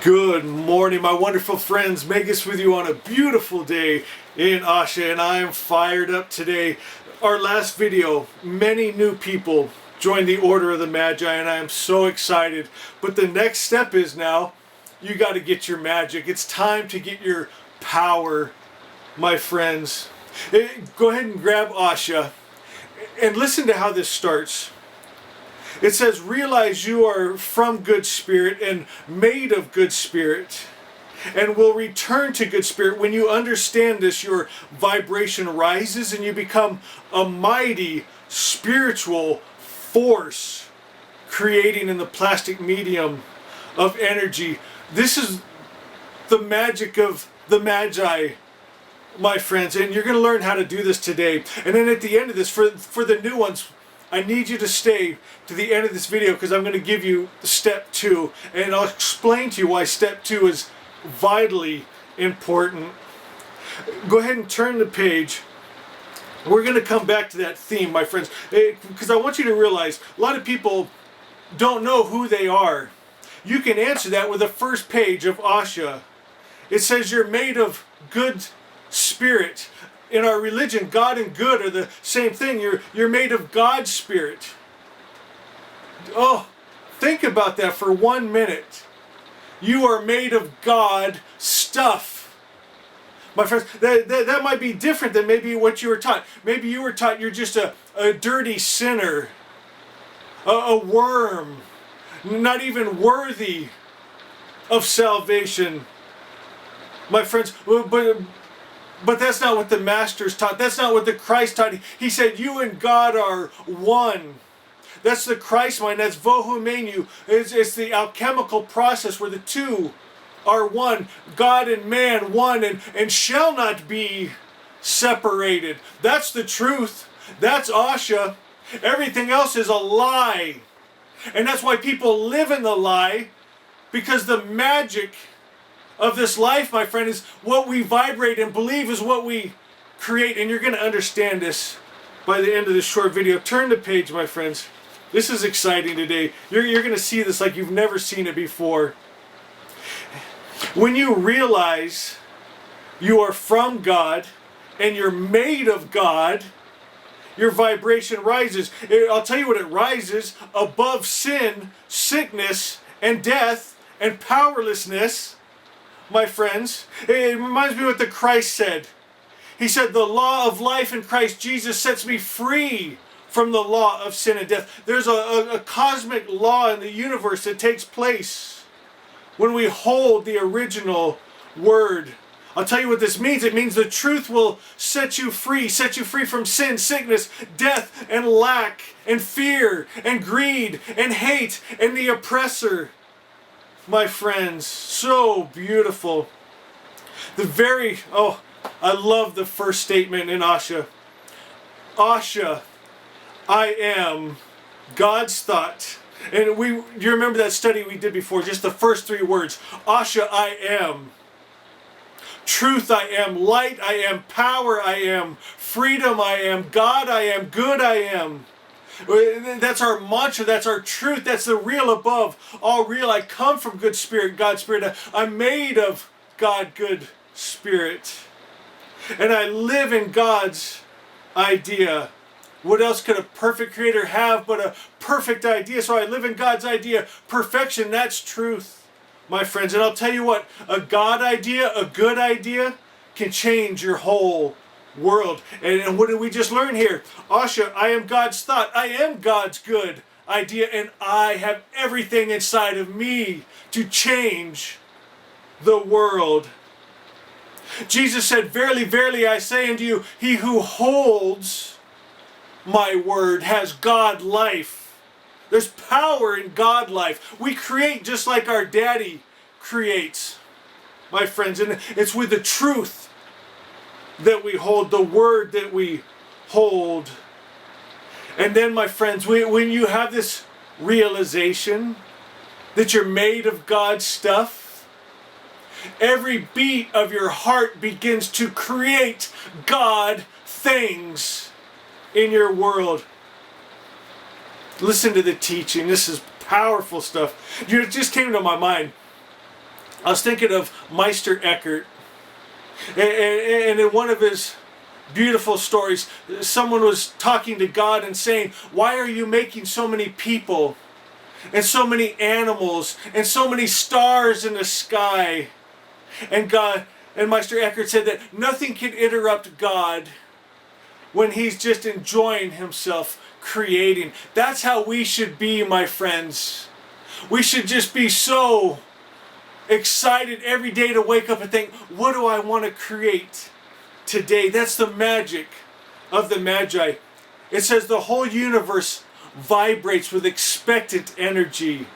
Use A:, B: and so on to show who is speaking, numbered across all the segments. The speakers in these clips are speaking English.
A: Good morning, my wonderful friends. Magik with you on a beautiful day in Asha, and I am fired up today. Our last video, many new people joined the Order of the Magi, and I am so excited. But the next step is now, you got to get your magic. It's time to get your power, my friends. Go ahead and grab Asha, and listen to how this starts. It says, realize you are from good spirit and made of good spirit and will return to good spirit. When you understand this, your vibration rises and you become a mighty spiritual force creating in the plastic medium of energy. This is the magic of the Magi, my friends, and you're going to learn how to do this today. And then at the end of this, for the new ones, I need you to stay to the end of this video because I'm going to give you step 2, and I'll explain to you why step 2 is vitally important. Go ahead and turn the page. We're going to come back to that theme, my friends, because I want you to realize a lot of people don't know who they are. You can answer that with the first page of Asha. It says you're made of good spirit. In our religion, God and good are the same thing. You're made of God's spirit. Oh, think about that for 1 minute. You are made of God stuff. My friends, that might be different than maybe what you were taught. Maybe you were taught you're just a dirty sinner, a worm, not even worthy of salvation. My friends, but that's not what the Masters taught. That's not what the Christ taught. He said, you and God are one. That's the Christ mind. That's vohumenu. It's the alchemical process where the two are one. God and man, one, and shall not be separated. That's the truth. That's Asha. Everything else is a lie. And that's why people live in the lie, because the magic of this life, my friend, is what we vibrate and believe is what we create. And you're going to understand this by the end of this short video. Turn the page, my friends. This is exciting today. You're going to see this like you've never seen it before. When you realize you are from God and you're made of God, your vibration rises. I'll tell you what it rises: above sin, sickness, and death, and powerlessness. My friends, it reminds me what the Christ said. He said, the law of life in Christ Jesus sets me free from the law of sin and death. There's a cosmic law in the universe that takes place when we hold the original word. I'll tell you what this means. It means the truth will set you free from sin, sickness, death, and lack, and fear, and greed, and hate, and the oppressor. My friends, so beautiful. I love the first statement in Asha. Asha, I am God's thought. And you remember that study we did before, just the first 3 words. Asha, I am. Truth, I am. Light, I am. Power, I am. Freedom, I am. God, I am. Good, I am. That's our mantra. That's our truth. That's the real above all real. I come from good spirit, God's spirit. I'm made of God, good spirit. And I live in God's idea. What else could a perfect creator have but a perfect idea? So I live in God's idea. Perfection, that's truth, my friends. And I'll tell you what, a God idea, a good idea, can change your whole world. And what did we just learn here? Asha, I am God's thought. I am God's good idea, and I have everything inside of me to change the world. Jesus said, verily, verily, I say unto you, he who holds my word has God life. There's power in God life. We create just like our daddy creates, my friends, and it's with the truth that we hold, the word that we hold. And then, my friends, when you have this realization that you're made of God's stuff, every beat of your heart begins to create God things in your world. Listen to the teaching. This is powerful stuff. It just came to my mind. I was thinking of Meister Eckhart, and in one of his beautiful stories, someone was talking to God and saying, why are you making so many people and so many animals and so many stars in the sky? And Meister Eckhart said that nothing can interrupt God when he's just enjoying himself creating. That's how we should be, my friends. We should just be so excited every day to wake up and think, what do I want to create today? That's the magic of the Magi. It says the whole universe vibrates with expectant energy.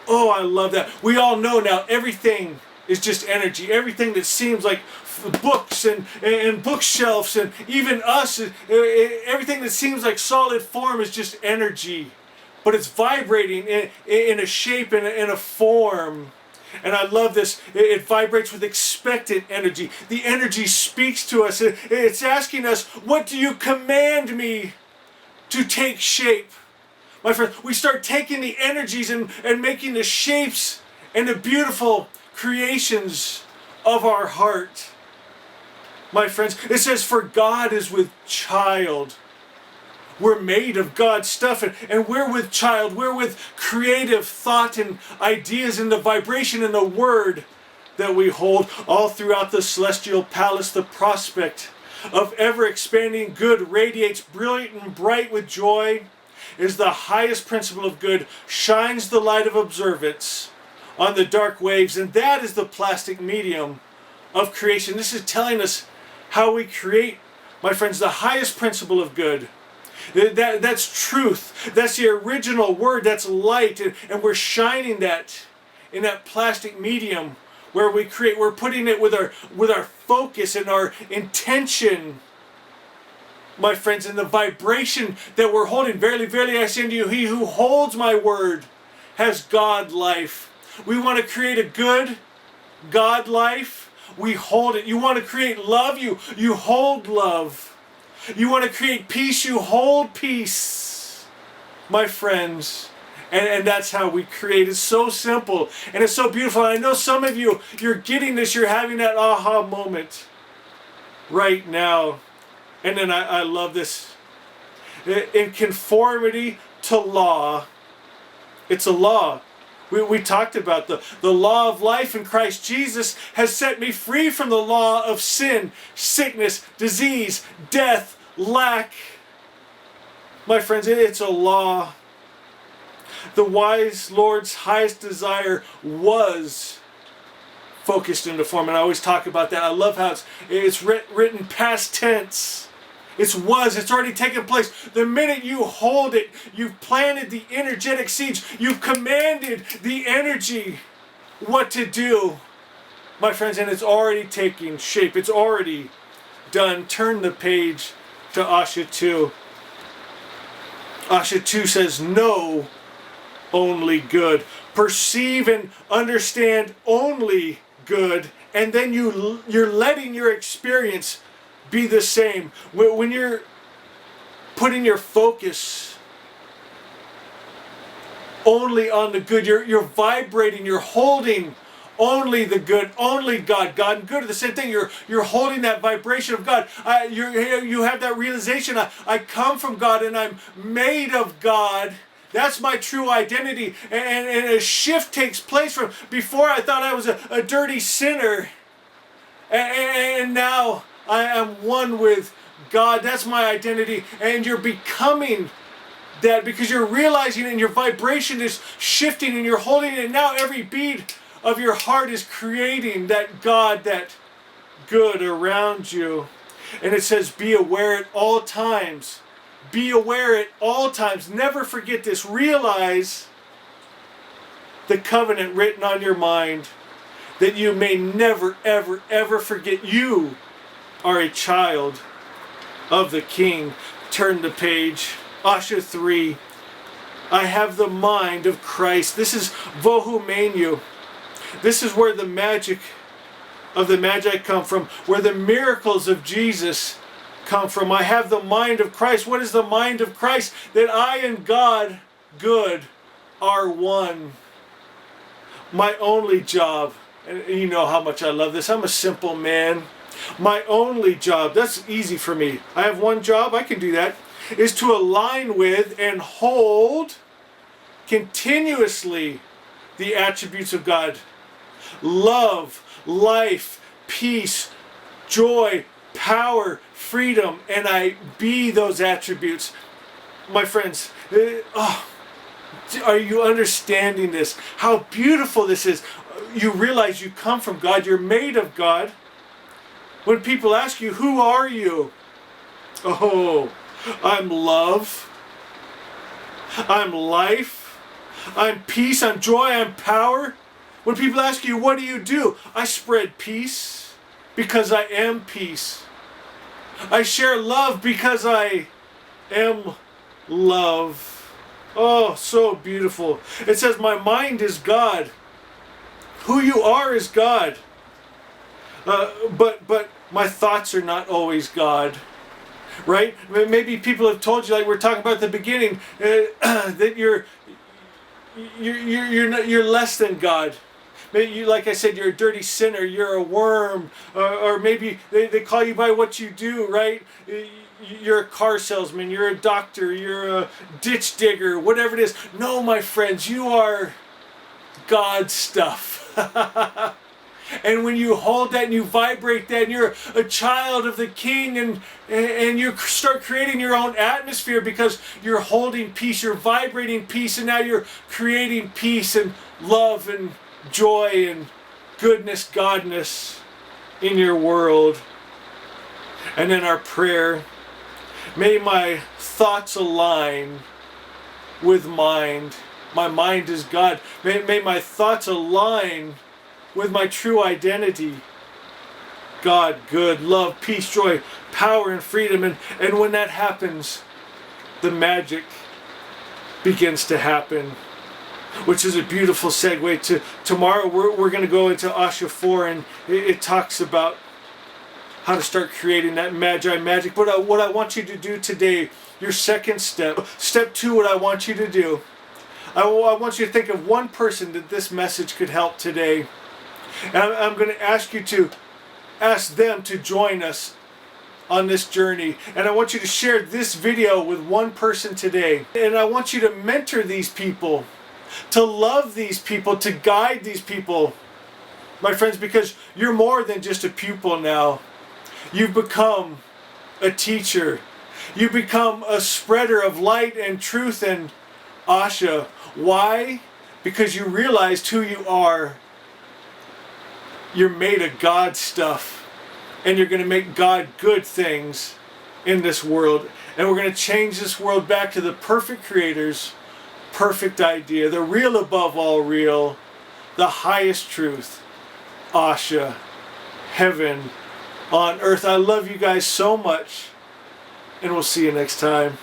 A: Oh, I love that. We all know now everything is just energy. Everything that seems like books and bookshelves and even us, everything that seems like solid form is just energy. But it's vibrating in a shape, in a form. And I love this. It vibrates with expectant energy. The energy speaks to us. It's asking us, what do you command me to take shape? My friend, we start taking the energies and making the shapes and the beautiful creations of our heart. My friends, it says, for God is with child. We're made of God's stuff, and we're with child. We're with creative thought and ideas and the vibration and the word that we hold. All throughout the celestial palace, the prospect of ever-expanding good radiates brilliant and bright with joy. Is the highest principle of good, shines the light of observance on the dark waves, and that is the plastic medium of creation. This is telling us how we create, my friends, the highest principle of good. That's truth. That's the original word. That's light. And we're shining that in that plastic medium where we create. We're putting it with our focus and our intention, my friends, and the vibration that we're holding. Verily, verily, I say unto you, he who holds my word has God life. We want to create a good God life. We hold it. You want to create love, you hold love. You want to create peace, you hold peace, my friends. And that's how we create. It's so simple and it's so beautiful. And I know some of you, you're getting this, you're having that aha moment right now. And then I love this. In conformity to law, it's a law. We talked about the law of life in Christ Jesus has set me free from the law of sin, sickness, disease, death, lack. My friends, it's a law. The wise Lord's highest desire was focused into form. And I always talk about that. I love how it's written past tense. It's already taken place. The minute you hold it, you've planted the energetic seeds. You've commanded the energy what to do, my friends, and it's already taking shape. It's already done. Turn the page to Asha 2. Asha 2 says, know only good. Perceive and understand only good. And then you're letting your experience be the same. When you're putting your focus only on the good, you're vibrating, you're holding only the good, only God. God and good are the same thing. You're holding that vibration of God. You have that realization. I come from God and I'm made of God. That's my true identity. And a shift takes place from before I thought I was a dirty sinner. And now I am one with God. That's my identity. And you're becoming that because you're realizing and your vibration is shifting and you're holding it. And now every beat of your heart is creating that God, that good around you. And it says, be aware at all times. Be aware at all times. Never forget this. Realize the covenant written on your mind, that you may never, ever, ever forget you are a child of the King. Turn the page. Asha 3. I have the mind of Christ. This is Vohu Menu. This is where the magic of the Magi come from, where the miracles of Jesus come from. I have the mind of Christ. What is the mind of Christ? That I and God, good, are one. My only job and you know how much I love this. I'm a simple man. My only job, that's easy for me. I have one job, I can do that, is to align with and hold continuously the attributes of God. Love, life, peace, joy, power, freedom, and I be those attributes. My friends, are you understanding this? How beautiful this is. You realize you come from God, you're made of God. When people ask you, who are you? Oh, I'm love. I'm life. I'm peace. I'm joy. I'm power. When people ask you, what do? I spread peace because I am peace. I share love because I am love. Oh, so beautiful. It says, my mind is God. Who you are is God. But my thoughts are not always God. Right? Maybe people have told you, like we're talking about at the beginning, that you're less than God. Maybe you, like I said, you're a dirty sinner, you're a worm, or maybe they call you by what you do, right? You're a car salesman, you're a doctor, you're a ditch digger, whatever it is. No, my friends, you are God stuff. And when you hold that and you vibrate that and you're a child of the King and you start creating your own atmosphere because you're holding peace, you're vibrating peace, and now you're creating peace and love and joy and goodness, godness in your world. And then our prayer, may my thoughts align with mind. My mind is God. May my thoughts align with my true identity. God, good, love, peace, joy, power, and freedom. And when that happens, the magic begins to happen. Which is a beautiful segue to tomorrow. We're going to go into Asha 4, and it talks about how to start creating that Magi magic. But what I want you to do today, your second step, step 2, what I want you to do, I want you to think of one person that this message could help today. And I'm going to ask you to ask them to join us on this journey. And I want you to share this video with one person today. And I want you to mentor these people, to love these people, to guide these people. My friends, because you're more than just a pupil now. You've become a teacher. You've become a spreader of light and truth and Asha. Why? Because you realized who you are. You're made of God stuff, and you're going to make God good things in this world, and we're going to change this world back to the perfect creator's perfect idea, the real above all real, the highest truth, Asha, heaven on earth. I love you guys so much, and we'll see you next time.